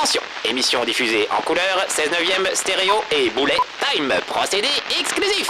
Attention, émission diffusée en couleur, 16/9 stéréo et boulet time, procédé exclusif.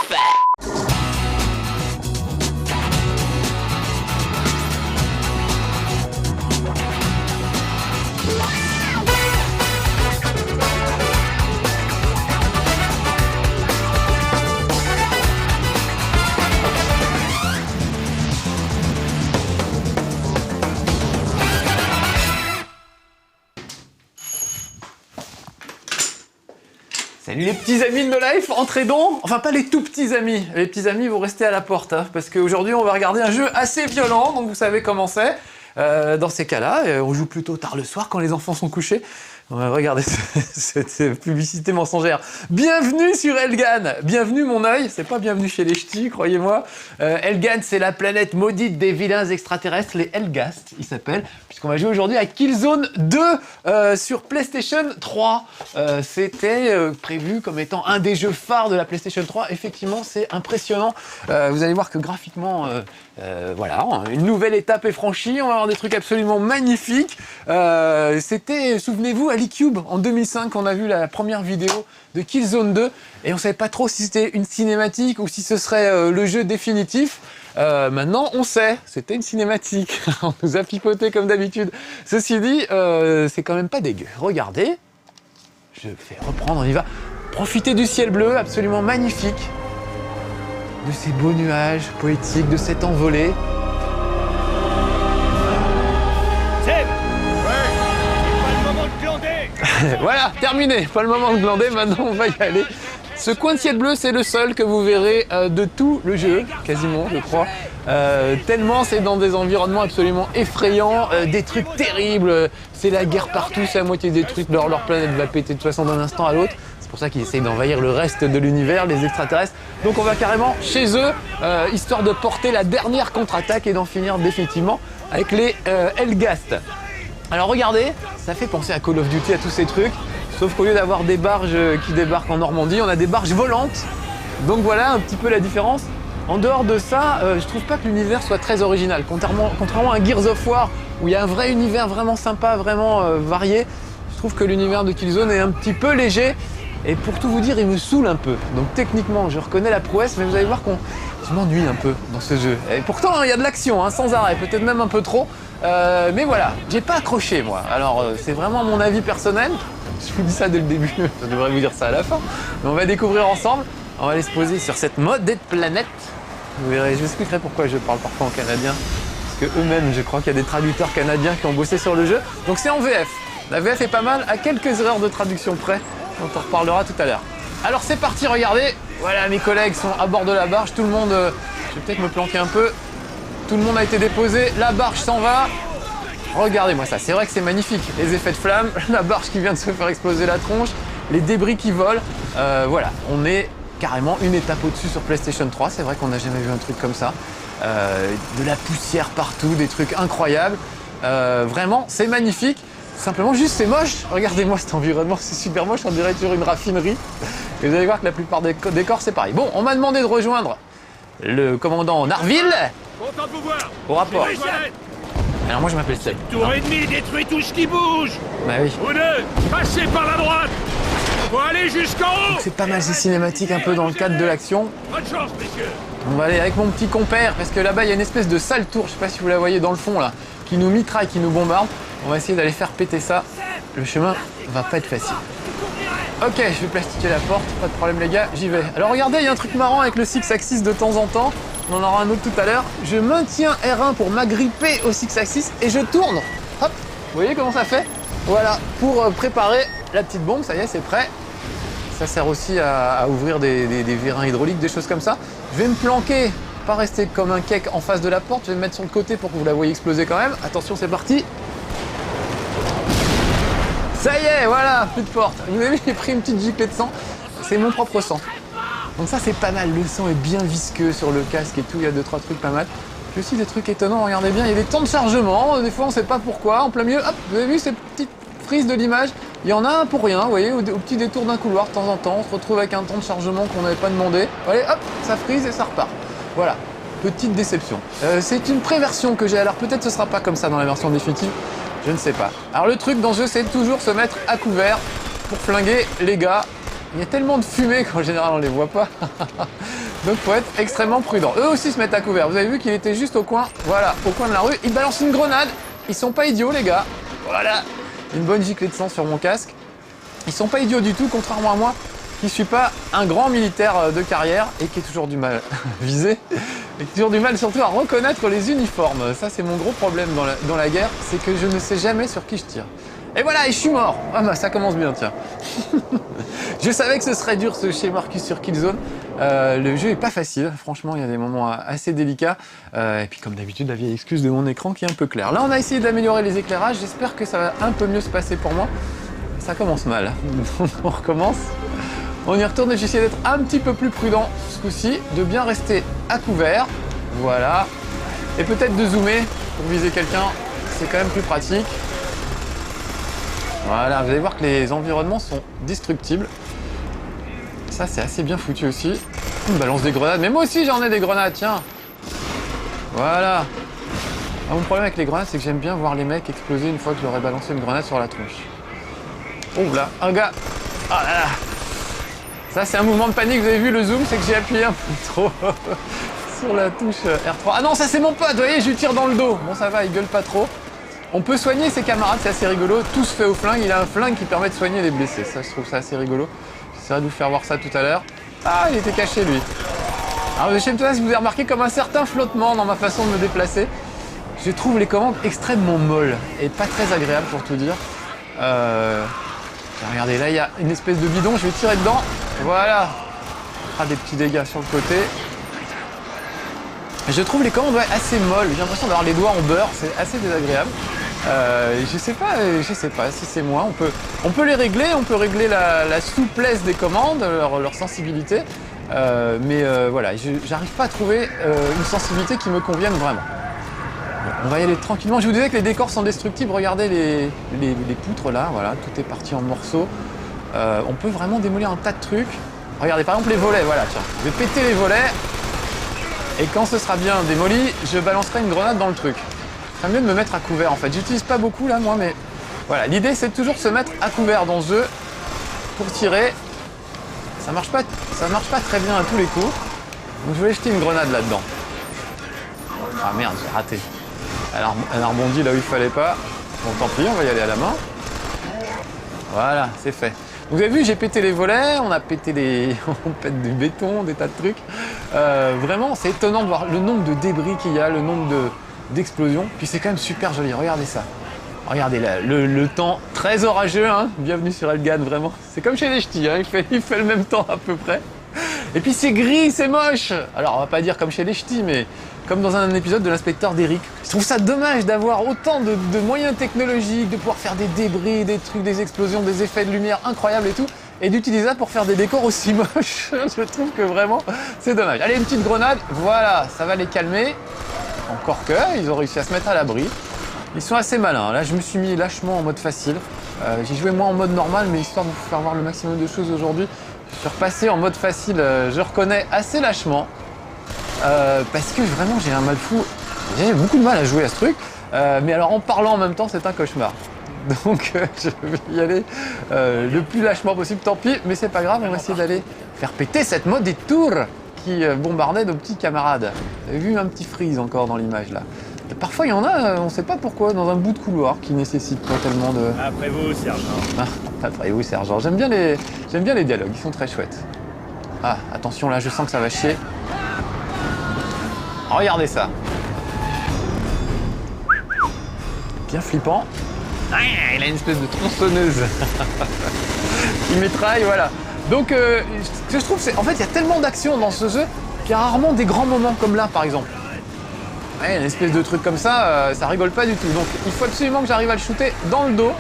Salut les petits amis de No Life, entrez donc. Enfin pas les tout petits amis, les petits amis vous restez à la porte hein, parce qu'aujourd'hui on va regarder un jeu assez violent, donc vous savez comment c'est. Dans ces cas-là, on joue plutôt tard le soir quand les enfants sont couchés. Regardez cette publicité mensongère. Bienvenue sur Elgan. Bienvenue mon œil. C'est pas bienvenue chez les ch'tis, croyez-moi. Elgan, c'est la planète maudite des vilains extraterrestres, les Helghast, ils s'appellent, puisqu'on va jouer aujourd'hui à Killzone 2 sur PlayStation 3. C'était prévu comme étant un des jeux phares de la PlayStation 3. Effectivement, c'est impressionnant. Vous allez voir que graphiquement, voilà, une nouvelle étape est franchie. On va avoir des trucs absolument magnifiques. C'était, souvenez-vous, à l'eCube, en 2005, on a vu la première vidéo de Killzone 2 et on savait pas trop si c'était une cinématique ou si ce serait le jeu définitif. Maintenant, on sait, c'était une cinématique. On nous a pipoté comme d'habitude. Ceci dit, c'est quand même pas dégueu. Regardez, je fais reprendre, on y va. Profitez du ciel bleu, absolument magnifique, de ces beaux nuages poétiques, de cette envolée. Voilà, terminé, pas le moment de glander, maintenant on va y aller. Ce coin de ciel bleu, c'est le seul que vous verrez de tout le jeu, quasiment, je crois. Tellement c'est dans des environnements absolument effrayants, des trucs terribles, c'est la guerre partout, c'est à moitié détruite, leur planète va péter de toute façon d'un instant à l'autre. C'est pour ça qu'ils essayent d'envahir le reste de l'univers, les extraterrestres. Donc on va carrément chez eux, histoire de porter la dernière contre-attaque et d'en finir définitivement avec les Helghast. Alors regardez, ça fait penser à Call of Duty, à tous ces trucs, sauf qu'au lieu d'avoir des barges qui débarquent en Normandie, on a des barges volantes. Donc voilà un petit peu la différence. En dehors de ça, je trouve pas que l'univers soit très original. Contrairement à Gears of War, où il y a un vrai univers vraiment sympa, vraiment varié, je trouve que l'univers de Killzone est un petit peu léger. Et pour tout vous dire, il me saoule un peu. Donc techniquement, je reconnais la prouesse, mais vous allez voir je m'ennuie un peu dans ce jeu. Et pourtant, il y a de l'action, hein, sans arrêt, peut-être même un peu trop. Mais voilà, j'ai pas accroché moi. Alors c'est vraiment mon avis personnel. Je vous dis ça dès le début, je devrais vous dire ça à la fin. Mais on va découvrir ensemble. On va aller se poser sur cette modeste planète. Vous verrez, je vous expliquerai pourquoi je parle parfois en canadien. Parce que eux-mêmes, je crois qu'il y a des traducteurs canadiens qui ont bossé sur le jeu. Donc c'est en VF. La VF est pas mal, à quelques erreurs de traduction près. On en reparlera tout à l'heure. Alors c'est parti, regardez. Voilà, mes collègues sont à bord de la barge. Tout le monde, je vais peut-être me planquer un peu. Tout le monde a été déposé, la barge s'en va. Regardez-moi ça, c'est vrai que c'est magnifique. Les effets de flammes, la barge qui vient de se faire exploser la tronche, les débris qui volent. Voilà, on est carrément une étape au-dessus sur PlayStation 3. C'est vrai qu'on n'a jamais vu un truc comme ça. De la poussière partout, des trucs incroyables. Vraiment, c'est magnifique. Simplement, juste c'est moche. Regardez-moi cet environnement, c'est super moche. On dirait sur une raffinerie. Et vous allez voir que la plupart des décors, c'est pareil. Bon, on m'a demandé de rejoindre le commandant Narville. Content de vous voir. Au rapport. Alors moi je m'appelle Seb. Tour ennemi détruit tout ce qui bouge. Bah oui. Vous deux, passez par la droite. Faut aller jusqu'en haut. C'est pas mal ces cinématiques un peu dans le cadre de l'action. Bonne chance, messieurs. On va aller avec mon petit compère parce que là-bas il y a une espèce de sale tour, je sais pas si vous la voyez dans le fond là, qui nous mitraille, qui nous bombarde. On va essayer d'aller faire péter ça. Le chemin va pas être facile. Ok, je vais plastiquer la porte, pas de problème les gars, j'y vais. Alors regardez, il y a un truc marrant avec le 6-axis de temps en temps. On en aura un autre tout à l'heure. Je maintiens R1 pour m'agripper au 6-axis et je tourne. Hop, vous voyez comment ça fait? Voilà, pour préparer la petite bombe, ça y est, c'est prêt. Ça sert aussi à ouvrir des vérins hydrauliques, des choses comme ça. Je vais me planquer, pas rester comme un cake en face de la porte. Je vais me mettre sur le côté pour que vous la voyez exploser quand même. Attention, c'est parti. Ça y est, voilà, plus de porte. Vous avez vu, j'ai pris une petite giclée de sang. C'est mon propre sang. Donc ça, c'est pas mal. Le sang est bien visqueux sur le casque et tout. Il y a 2-3 trucs pas mal. Puis aussi des trucs étonnants, regardez bien. Il y a des temps de chargement. Des fois, on sait pas pourquoi. En plein milieu, hop, vous avez vu ces petites frises de l'image? Il y en a un pour rien, vous voyez, au petit détour d'un couloir, de temps en temps. On se retrouve avec un temps de chargement qu'on n'avait pas demandé. Allez, hop, ça frise et ça repart. Voilà. Petite déception. C'est une pré-version que j'ai, alors peut-être ce sera pas comme ça dans la version définitive. Je ne sais pas. Alors le truc dans ce jeu, c'est de toujours se mettre à couvert pour flinguer les gars. Il y a tellement de fumée qu'en général on les voit pas. Donc faut être extrêmement prudent. Eux aussi se mettent à couvert. Vous avez vu qu'il était juste au coin, voilà, au coin de la rue. Ils balancent une grenade. Ils sont pas idiots les gars. Voilà. Une bonne giclée de sang sur mon casque. Ils sont pas idiots du tout, contrairement à moi, qui suis pas un grand militaire de carrière et qui ai toujours du mal à viser. Et toujours du mal surtout à reconnaître les uniformes. Ça c'est mon gros problème dans la guerre, c'est que je ne sais jamais sur qui je tire. Et voilà, et je suis mort. Ah bah ça commence bien, tiens. Je savais que ce serait dur ce chez Marcus sur Killzone. Le jeu est pas facile, franchement, il y a des moments assez délicats. Et puis comme d'habitude, la vieille excuse de mon écran qui est un peu clair. Là, on a essayé d'améliorer les éclairages. J'espère que ça va un peu mieux se passer pour moi. Ça commence mal. On recommence. On y retourne et j'essaie d'être un petit peu plus prudent ce coup-ci, de bien rester à couvert. Voilà. Et peut-être de zoomer pour viser quelqu'un. C'est quand même plus pratique. Voilà, vous allez voir que les environnements sont destructibles. Ça, c'est assez bien foutu aussi. On balance des grenades, mais moi aussi j'en ai des grenades, tiens. Voilà. Ah, mon problème avec les grenades, c'est que j'aime bien voir les mecs exploser une fois que je leur ai balancé une grenade sur la tronche. Oh là, un gars. Ah là là. Ça, c'est un mouvement de panique, vous avez vu le zoom, c'est que j'ai appuyé un peu trop sur la touche R3. Ah non, ça c'est mon pote, vous voyez, je lui tire dans le dos. Bon, ça va, il gueule pas trop. On peut soigner ses camarades, c'est assez rigolo. Tout se fait au flingue. Il a un flingue qui permet de soigner les blessés. Ça, je trouve ça assez rigolo. J'essaierai de vous faire voir ça tout à l'heure. Ah, il était caché, lui. Alors, je sais pas si vous avez remarqué comme un certain flottement dans ma façon de me déplacer. Je trouve les commandes extrêmement molles et pas très agréables, pour tout dire. Regardez, là, il y a une espèce de bidon. Je vais tirer dedans. Voilà. Ah, des petits dégâts sur le côté. Je trouve les commandes assez molles. J'ai l'impression d'avoir les doigts en beurre. C'est assez désagréable. Je sais pas si c'est moi. On peut les régler, on peut régler la souplesse des commandes, leur sensibilité. Voilà, j'arrive pas à trouver une sensibilité qui me convienne vraiment. Bon, on va y aller tranquillement. Je vous disais que les décors sont destructibles. Regardez les poutres là, voilà, tout est parti en morceaux. On peut vraiment démolir un tas de trucs. Regardez par exemple les volets, voilà, tiens. Je vais péter les volets. Et quand ce sera bien démoli, je balancerai une grenade dans le truc. C'est mieux de me mettre à couvert en fait. J'utilise pas beaucoup là moi, mais voilà. L'idée c'est de toujours se mettre à couvert dans ce jeu pour tirer. Ça marche pas très bien à tous les coups. Donc je vais jeter une grenade là-dedans. Ah merde, j'ai raté. Elle a rebondi là où il fallait pas. Bon tant pis, on va y aller à la main. Voilà, c'est fait. Vous avez vu, j'ai pété les volets, on a pété on pète du béton, des tas de trucs. Vraiment, c'est étonnant de voir le nombre de débris qu'il y a, le nombre d'explosions. Puis c'est quand même super joli, regardez ça. Regardez là, le temps très orageux, hein. Bienvenue sur Elgan, vraiment. C'est comme chez les ch'tis, hein. Il fait le même temps à peu près. Et puis c'est gris, c'est moche. Alors on va pas dire comme chez les ch'tis, mais comme dans un épisode de l'inspecteur d'Eric. Je trouve ça dommage d'avoir autant de moyens technologiques, de pouvoir faire des débris, des trucs, des explosions, des effets de lumière incroyables et tout, et d'utiliser ça pour faire des décors aussi moches. Je trouve que vraiment, c'est dommage. Allez, une petite grenade, voilà, ça va les calmer. Encore que, ils ont réussi à se mettre à l'abri. Ils sont assez malins. Là, je me suis mis lâchement en mode facile. J'ai joué moi en mode normal, mais histoire de vous faire voir le maximum de choses aujourd'hui, je suis repassé en mode facile, je reconnais assez lâchement. Parce que vraiment j'ai un mal fou, j'ai beaucoup de mal à jouer à ce truc, mais alors en parlant en même temps c'est un cauchemar. Donc je vais y aller le plus lâchement possible, tant pis, mais c'est pas grave, on va essayer d'aller faire péter cette mode des tours qui bombardait nos petits camarades. Vous avez vu un petit freeze encore dans l'image là. Et parfois il y en a, on sait pas pourquoi, dans un bout de couloir qui nécessite pas tellement de... Après vous, sergent. Ah, après vous, sergent. J'aime bien les dialogues, ils sont très chouettes. Ah, attention là, je sens que ça va chier. Regardez ça. Bien flippant. Ah, il a une espèce de tronçonneuse qui mitraille, voilà. Donc, ce que je trouve, c'est en fait, il y a tellement d'action dans ce jeu qu'il y a rarement des grands moments comme là, par exemple. Ouais, une espèce de truc comme ça, ça rigole pas du tout. Donc, il faut absolument que j'arrive à le shooter dans le dos.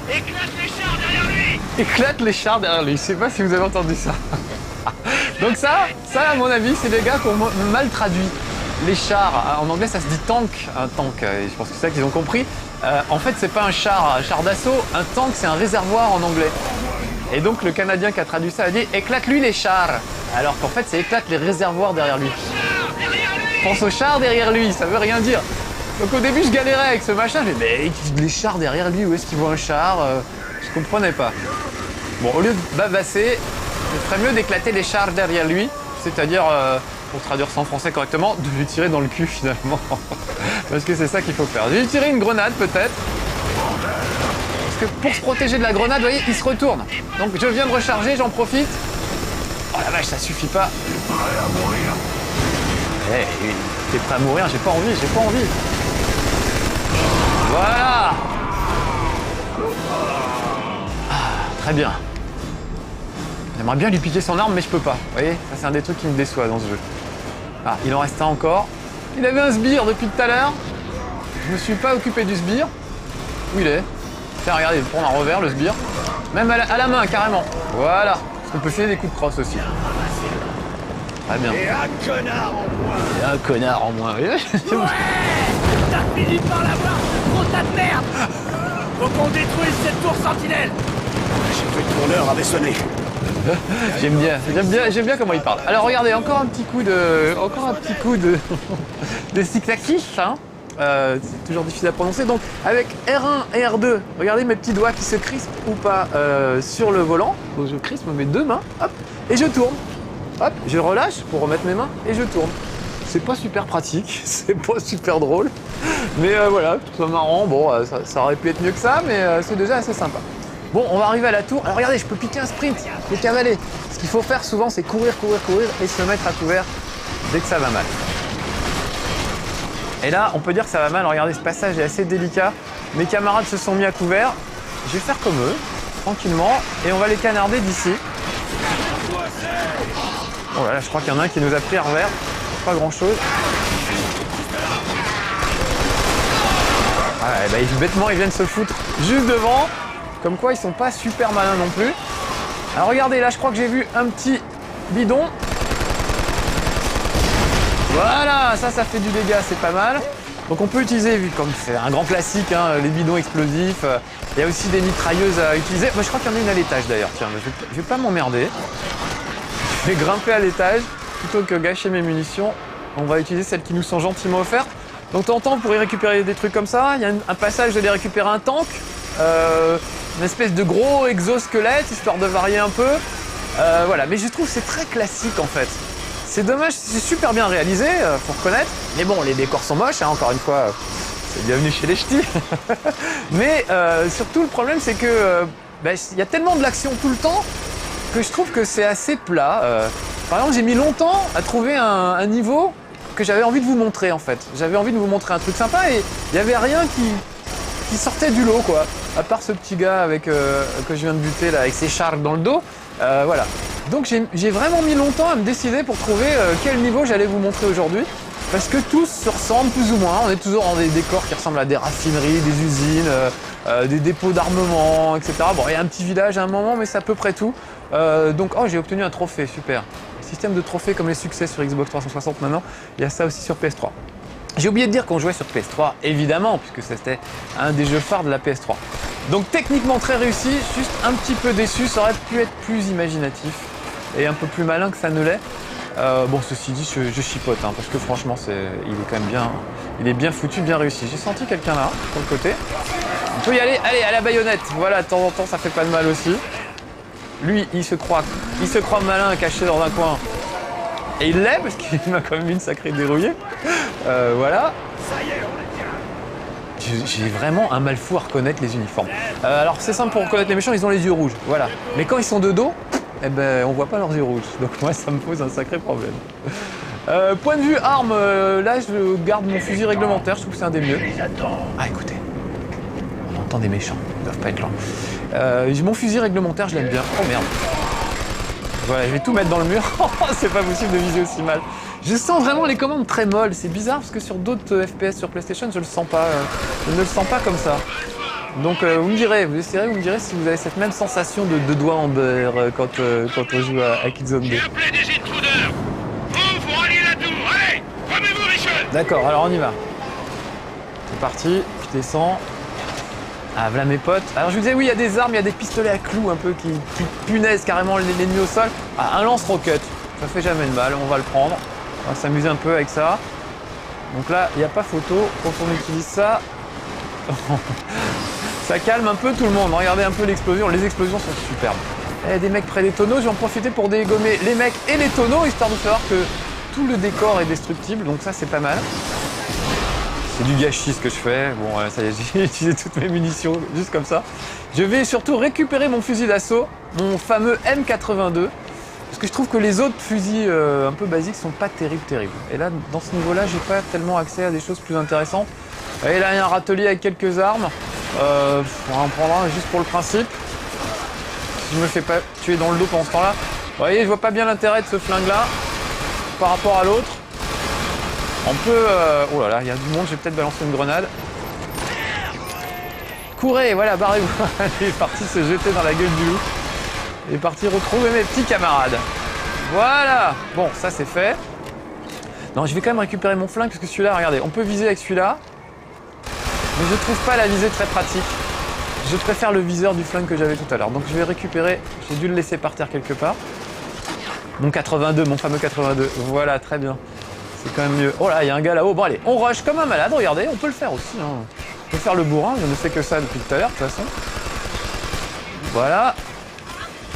Éclate les chars derrière lui. Éclate les chars derrière lui. Je sais pas si vous avez entendu ça. Donc ça à mon avis, c'est des gars qui ont mal traduit. Les chars, en anglais ça se dit tank, un tank, et je pense que c'est ça qu'ils ont compris. En fait, c'est pas un char d'assaut, un tank c'est un réservoir en anglais. Et donc le Canadien qui a traduit ça a dit éclate-lui les chars, alors qu'en fait c'est éclate les réservoirs derrière lui. Pense aux chars derrière lui, ça veut rien dire. Donc au début je galérais avec ce machin, je me disais mais les chars derrière lui, où est-ce qu'il voit un char Je comprenais pas. Bon, au lieu de bavasser, il ferait mieux d'éclater les chars derrière lui, c'est-à-dire, pour traduire ça en français correctement, de lui tirer dans le cul finalement. Parce que c'est ça qu'il faut faire. Je vais lui tirer une grenade peut-être. Parce que pour se protéger de la grenade, vous voyez, il se retourne. Donc je viens de recharger, j'en profite. Oh la vache, ça suffit pas. Hey, t'es prêt à mourir? J'ai pas envie, j'ai pas envie. Voilà. Très bien. J'aimerais bien lui piquer son arme, mais je peux pas. Vous voyez, ça c'est un des trucs qui me déçoit dans ce jeu. Ah, il en reste un encore. Il avait un sbire depuis tout à l'heure. Je me suis pas occupé du sbire. Où il est? Tiens, regardez, il prend un revers, le sbire. Même à la main, carrément. Voilà. Parce qu'on peut filer des coups de crosse aussi. Très bien. Et un connard en moins. Et un connard en moins. Ouais. T'as fini par l'avoir, gros tas de merde. Faut qu'on détruise cette tour sentinelle. J'ai cru que mon heure avait sonné. J'aime bien comment il parle. Alors regardez, encore un petit coup de de cyclactif, hein. C'est toujours difficile à prononcer. Donc avec R1 et R2, regardez mes petits doigts qui se crispent ou pas sur le volant. Donc je crispe mes deux mains, hop, et je tourne. Hop, je relâche pour remettre mes mains et je tourne. C'est pas super pratique, c'est pas super drôle, mais voilà, tout ça marrant. Bon, ça aurait pu être mieux que ça, mais c'est déjà assez sympa. Bon, on va arriver à la tour. Alors regardez, je peux piquer un sprint, je peux cavaler. Ce qu'il faut faire souvent, c'est courir et se mettre à couvert dès que ça va mal. Et là, on peut dire que ça va mal. Regardez, ce passage est assez délicat. Mes camarades se sont mis à couvert. Je vais faire comme eux, tranquillement, et on va les canarder d'ici. Oh là là, je crois qu'il y en a un qui nous a pris à revers. Pas grand-chose. Ah, bah, bêtement, ils viennent se foutre juste devant. Comme quoi, ils sont pas super malins non plus. Alors regardez, là, je crois que j'ai vu un petit bidon. Voilà, ça fait du dégât, c'est pas mal. Donc on peut utiliser, vu comme c'est un grand classique, hein, les bidons explosifs. Il y a aussi des mitrailleuses à utiliser. Moi, je crois qu'il y en a une à l'étage d'ailleurs. Tiens, je vais pas m'emmerder. Je vais grimper à l'étage plutôt que gâcher mes munitions. On va utiliser celles qui nous sont gentiment offertes. Donc de temps en temps, pour y récupérer des trucs comme ça, il y a un passage, je vais récupérer un tank. Une espèce de gros exosquelette, histoire de varier un peu. Voilà, mais je trouve que c'est très classique en fait. C'est dommage, c'est super bien réalisé, faut reconnaître. Mais bon, les décors sont moches, hein, encore une fois, c'est bienvenue chez les ch'tis. Mais surtout, le problème, c'est que y a tellement de l'action tout le temps que je trouve que c'est assez plat. Par exemple, j'ai mis longtemps à trouver un niveau que j'avais envie de vous montrer en fait. J'avais envie de vous montrer un truc sympa et il n'y avait rien qui sortait du lot, quoi. À part ce petit gars que je viens de buter là, avec ses chars dans le dos. Voilà. Donc j'ai vraiment mis longtemps à me décider pour trouver quel niveau j'allais vous montrer aujourd'hui. Parce que tous se ressemblent plus ou moins. On est toujours dans des décors qui ressemblent à des raffineries, des usines, des dépôts d'armement, etc. Bon, il y a un petit village à un moment, mais c'est à peu près tout. Donc, j'ai obtenu un trophée, super. Système de trophées comme les succès sur Xbox 360 maintenant, il y a ça aussi sur PS3. J'ai oublié de dire qu'on jouait sur PS3, évidemment, puisque c'était un des jeux phares de la PS3. Donc techniquement très réussi, juste un petit peu déçu, ça aurait pu être plus imaginatif et un peu plus malin que ça ne l'est. Bon, ceci dit, je chipote, hein, parce que franchement, il est quand même bien, il est bien foutu, bien réussi. J'ai senti quelqu'un là, sur le côté. On peut y aller, allez, à la baïonnette. Voilà, de temps en temps, ça fait pas de mal aussi. Lui, il se croit malin, caché dans un coin. Et il l'est, parce qu'il m'a quand même une sacrée dérouillée. Voilà. J'ai vraiment un mal fou à reconnaître les uniformes. Alors, c'est simple pour reconnaître les méchants, ils ont les yeux rouges, voilà. Mais quand ils sont de dos, eh ben, on voit pas leurs yeux rouges. Donc moi, ça me pose un sacré problème. Point de vue arme, là, je garde mon fusil réglementaire, je trouve que c'est un des mieux. Ah, écoutez, on entend des méchants, ils doivent pas être loin. Mon fusil réglementaire, je l'aime bien. Oh merde. Voilà, je vais tout mettre dans le mur. C'est pas possible de viser aussi mal. Je sens vraiment les commandes très molles. C'est bizarre parce que sur d'autres FPS sur PlayStation, je le sens pas. Je ne le sens pas comme ça. Donc vous me direz, vous essayerez, vous me direz si vous avez cette même sensation de doigts en beurre quand on joue à Killzone 2. J'ai appelé des intruders. Vous ralliez la tour. Allez, remets-vous, Richard. D'accord, alors on y va. C'est parti, je descends. Ah, voilà mes potes. Alors je vous disais, oui, il y a des armes, il y a des pistolets à clous un peu qui punaisent carrément l'ennemi au sol. Ah, un lance-roquette, ça fait jamais de mal, on va le prendre. On va s'amuser un peu avec ça. Donc là, il n'y a pas photo quand on utilise ça. Ça calme un peu tout le monde. Regardez un peu l'explosion. Les explosions sont superbes. Il y a des mecs près des tonneaux. Je vais en profiter pour dégommer les mecs et les tonneaux, histoire de savoir que tout le décor est destructible. Donc ça, c'est pas mal. C'est du gâchis ce que je fais. Bon, ça y est, j'ai utilisé toutes mes munitions, juste comme ça. Je vais surtout récupérer mon fusil d'assaut, mon fameux M82. Parce que je trouve que les autres fusils un peu basiques sont pas terribles. Et là, dans ce niveau-là, j'ai pas tellement accès à des choses plus intéressantes. Et là, il y a un râtelier avec quelques armes. On va en prendre un juste pour le principe. Si je me fais pas tuer dans le dos pendant ce temps-là. Vous voyez, je vois pas bien l'intérêt de ce flingue-là par rapport à l'autre. On peut... Oh là là, il y a du monde, je vais peut-être balancer une grenade. Courez, voilà, barrez-vous. Il est parti se jeter dans la gueule du loup. Il est parti retrouver mes petits camarades. Voilà. Bon, ça c'est fait. Non, je vais quand même récupérer mon flingue parce que celui-là, regardez, on peut viser avec celui-là. Mais je trouve pas la visée très pratique. Je préfère le viseur du flingue que j'avais tout à l'heure. Donc je vais récupérer, j'ai dû le laisser par terre quelque part. Mon 82, mon fameux 82. Voilà, très bien. C'est quand même mieux. Oh là, il y a un gars là-haut. Bon allez, on rush comme un malade, regardez, on peut le faire aussi. Hein. On peut faire le bourrin, je ne fais que ça depuis tout à l'heure de toute façon. Voilà.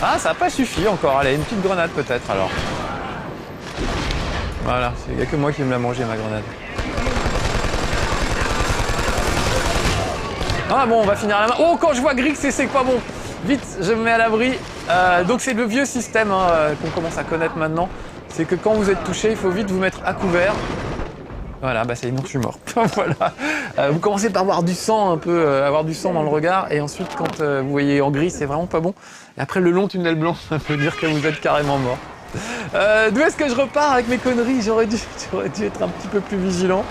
Ah, ça n'a pas suffi encore. Allez, une petite grenade peut-être alors. Voilà, il n'y a que moi qui me l'a mangé ma grenade. Ah bon, on va finir à la main. Oh, quand je vois Grix, c'est pas bon. Vite, je me mets à l'abri. Donc c'est le vieux système qu'on commence à connaître maintenant. C'est que quand vous êtes touché, il faut vite vous mettre à couvert. Voilà, bah c'est non, je suis mort. Voilà. Vous commencez par avoir du sang un peu, avoir du sang dans le regard, et ensuite quand vous voyez en gris, c'est vraiment pas bon. Et après le long tunnel blanc, ça veut dire que vous êtes carrément mort. D'où est-ce que je repars avec mes conneries? J'aurais dû être un petit peu plus vigilant.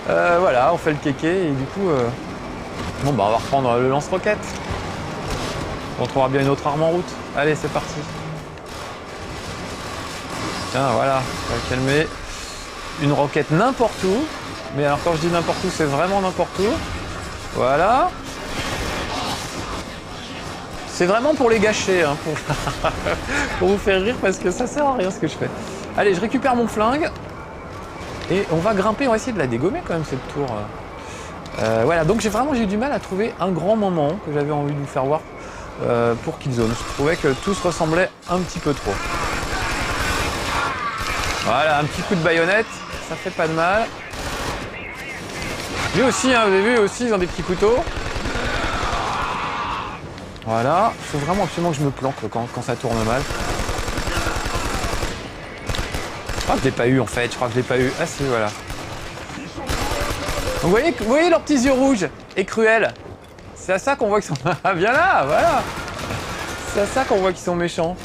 Voilà, on fait le kéké et du coup, bon bah on va reprendre le lance-roquette. On trouvera bien une autre arme en route. Allez, c'est parti. Tiens, voilà, on va calmer. Une roquette n'importe où. Mais alors quand je dis n'importe où, c'est vraiment n'importe où. Voilà. C'est vraiment pour les gâcher, hein, pour vous faire rire, parce que ça sert à rien ce que je fais. Allez, je récupère mon flingue. Et on va grimper, on va essayer de la dégommer quand même cette tour. Voilà, donc j'ai eu du mal à trouver un grand moment que j'avais envie de vous faire voir pour Killzone. Je trouvais que tout se ressemblait un petit peu trop. Voilà, un petit coup de baïonnette, ça fait pas de mal. Lui aussi, hein, vous avez vu, aussi, ils ont des petits couteaux. Voilà, il faut vraiment absolument que je me planque quand ça tourne mal. Je crois que je l'ai pas eu en fait, Ah si, voilà. Donc, vous voyez leurs petits yeux rouges et cruels? C'est à ça qu'on voit qu'ils sont... Ah, viens là, voilà. C'est à ça qu'on voit qu'ils sont méchants.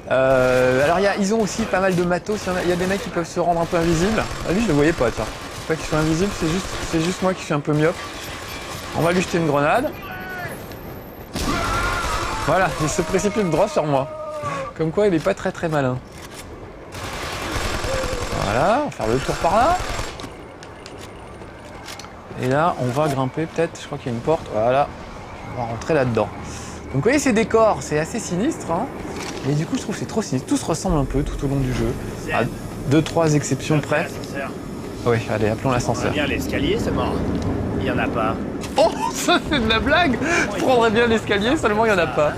Alors ils ont aussi pas mal de matos, il y a des mecs qui peuvent se rendre un peu invisibles. Ah lui je le voyais pas, tiens. C'est pas qu'ils sont invisibles, c'est juste moi qui suis un peu myope. On va lui jeter une grenade. Voilà, il se précipite droit sur moi. Comme quoi il est pas très malin. Voilà, on va faire le tour par là. Et là on va grimper peut-être, je crois qu'il y a une porte, voilà. On va rentrer là-dedans. Donc vous voyez ces décors, c'est assez sinistre, hein. Et du coup, je trouve que c'est trop sinistre. Tout se ressemble un peu tout au long du jeu. À 2-3 exceptions près. Oui, allez, appelons l'ascenseur. Bien l'escalier, c'est mort. Il y en a pas. Oh, ça c'est de la blague. Je prendrais bien l'escalier, seulement il n'y en a pas.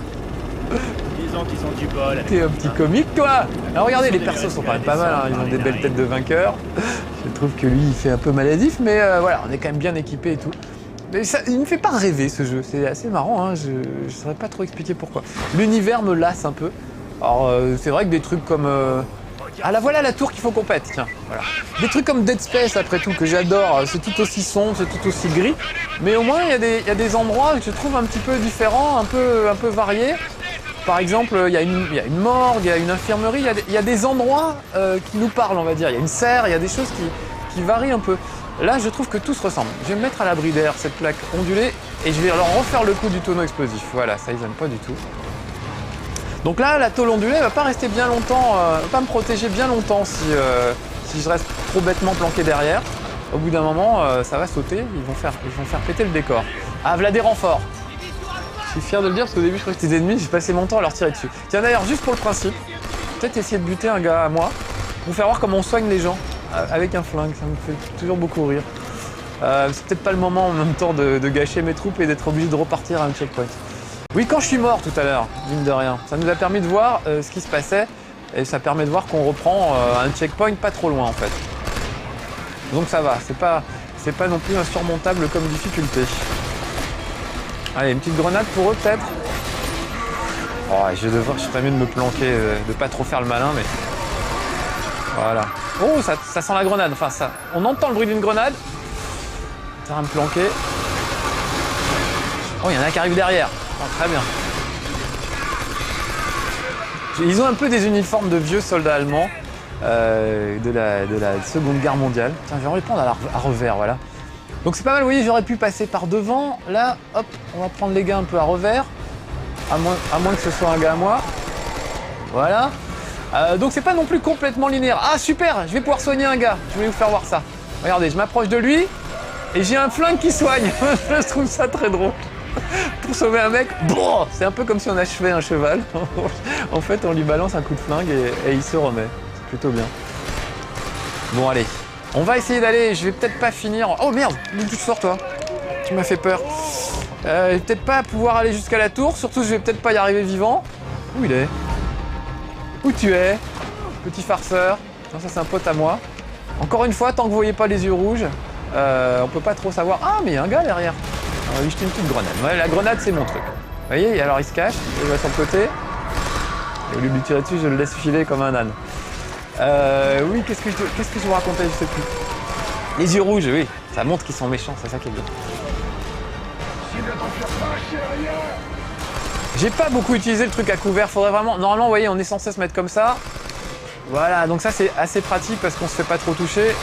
Disons qu'ils ont du bol. T'es un petit comique, toi. Alors regardez, les persos sont quand même pas mal, hein. Ils ont des belles têtes de vainqueurs. Je trouve que lui, il fait un peu maladif, mais voilà, on est quand même bien équipé et tout. Mais ça, il me fait pas rêver ce jeu, c'est assez marrant, hein. Je saurais pas trop expliquer pourquoi. L'univers me lasse un peu. Alors c'est vrai que des trucs comme... Ah là voilà la tour qu'il faut qu'on pète, tiens, voilà. Des trucs comme Dead Space après tout, que j'adore, c'est tout aussi sombre, c'est tout aussi gris. Mais au moins il y a des endroits que je trouve un petit peu différents, un peu variés. Par exemple, il y a une morgue, il y a une infirmerie, il y a des endroits qui nous parlent, on va dire. Il y a une serre, il y a des choses qui varient un peu. Là, je trouve que tout se ressemble. Je vais me mettre à l'abri derrière cette plaque ondulée et je vais leur refaire le coup du tonneau explosif. Voilà, ça ils aiment pas du tout. Donc là, la tôle ondulée va pas rester bien longtemps, va pas me protéger bien longtemps si je reste trop bêtement planqué derrière. Au bout d'un moment, ça va sauter, ils vont faire péter le décor. Ah, voilà des renforts. Je suis fier de le dire parce qu'au début, je croyais que c'était des ennemis, j'ai passé mon temps à leur tirer dessus. Tiens d'ailleurs, juste pour le principe, peut-être essayer de buter un gars à moi, pour vous faire voir comment on soigne les gens. avec un flingue, ça me fait toujours beaucoup rire. C'est peut-être pas le moment en même temps de gâcher mes troupes et d'être obligé de repartir à un checkpoint. Oui, quand je suis mort tout à l'heure, mine de rien, ça nous a permis de voir ce qui se passait et ça permet de voir qu'on reprend un checkpoint pas trop loin en fait. Donc ça va, c'est pas non plus insurmontable comme difficulté. Allez, une petite grenade pour eux peut-être. Oh, je ferais mieux de me planquer, de pas trop faire le malin, mais voilà. Oh, ça sent la grenade. Enfin, ça, on entend le bruit d'une grenade. Ça va me planquer. Oh, il y en a qui arrivent derrière. Oh, très bien. Ils ont un peu des uniformes de vieux soldats allemands de la Seconde Guerre mondiale. Tiens, je vais en répondre à revers, voilà. Donc c'est pas mal, vous voyez, j'aurais pu passer par devant. Là, hop, on va prendre les gars un peu à revers. À moins que ce soit un gars à moi. Voilà. Donc c'est pas non plus complètement linéaire. Ah super, je vais pouvoir soigner un gars. Je voulais vous faire voir ça. Regardez, je m'approche de lui et j'ai un flingue qui soigne. Je trouve ça très drôle. Pour sauver un mec, c'est un peu comme si on achevait un cheval. En fait, on lui balance un coup de flingue et il se remet. C'est plutôt bien. Bon, allez. On va essayer d'aller. Je vais peut-être pas finir. Oh merde, d'où tu sors toi? Tu m'as fait peur. Je vais peut-être pas pouvoir aller jusqu'à la tour. Surtout, je vais peut-être pas y arriver vivant. Où il est? Où tu es? Petit farceur. Non, ça, c'est un pote à moi. Encore une fois, tant que vous voyez pas les yeux rouges, on peut pas trop savoir. Ah, mais il y a un gars derrière. On va lui jeter une petite grenade. Ouais, la grenade, c'est mon truc. Vous voyez, alors il se cache, il va sur le côté. Et au lieu de lui tirer dessus, je le laisse filer comme un âne. Oui, qu'est-ce que je vous racontais, je sais plus. Les yeux rouges, oui. Ça montre qu'ils sont méchants, c'est ça qui est bien. J'ai pas beaucoup utilisé le truc à couvert. Faudrait vraiment... Normalement, vous voyez, on est censé se mettre comme ça. Voilà, donc ça, c'est assez pratique parce qu'on se fait pas trop toucher.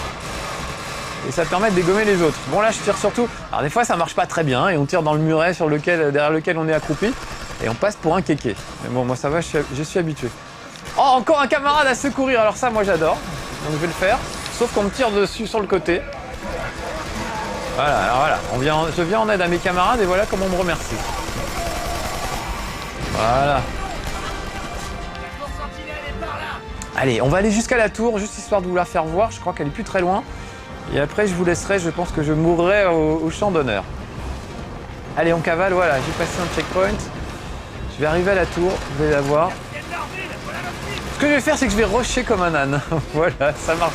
Et ça permet de dégommer les autres. Bon là je tire surtout. Alors des fois ça marche pas très bien et on tire dans le muret derrière lequel on est accroupi et on passe pour un kéké. Mais bon moi ça va, je suis habitué. Oh encore un camarade à secourir, alors ça moi j'adore. Donc je vais le faire. Sauf qu'on me tire dessus sur le côté. Voilà, alors voilà, je viens en aide à mes camarades et voilà comment on me remercie. Voilà. Allez, on va aller jusqu'à la tour, juste histoire de vous la faire voir. Je crois qu'elle est plus très loin. Et après, je vous laisserai, je pense que je mourrai au champ d'honneur. Allez, on cavale, voilà, j'ai passé un checkpoint. Je vais arriver à la tour, vous allez la voir. Ce que je vais faire, c'est que je vais rusher comme un âne. Voilà, ça marche.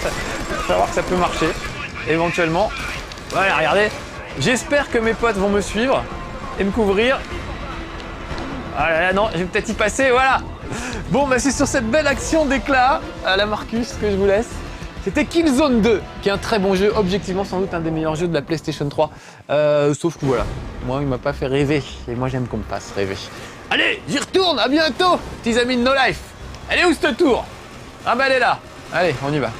Il faut voir que ça peut marcher, éventuellement. Voilà, regardez. J'espère que mes potes vont me suivre et me couvrir. Ah là là, non, je vais peut-être y passer, voilà. Bon, bah c'est sur cette belle action d'éclat à la Marcus que je vous laisse. C'était Killzone 2, qui est un très bon jeu, objectivement sans doute un des meilleurs jeux de la PlayStation 3. Sauf que voilà, moi il m'a pas fait rêver, et moi j'aime qu'on me fasse rêver. Allez, j'y retourne, à bientôt, petits amis de No Life. Elle est où cette tour? Ah bah elle est là. Allez, on y va.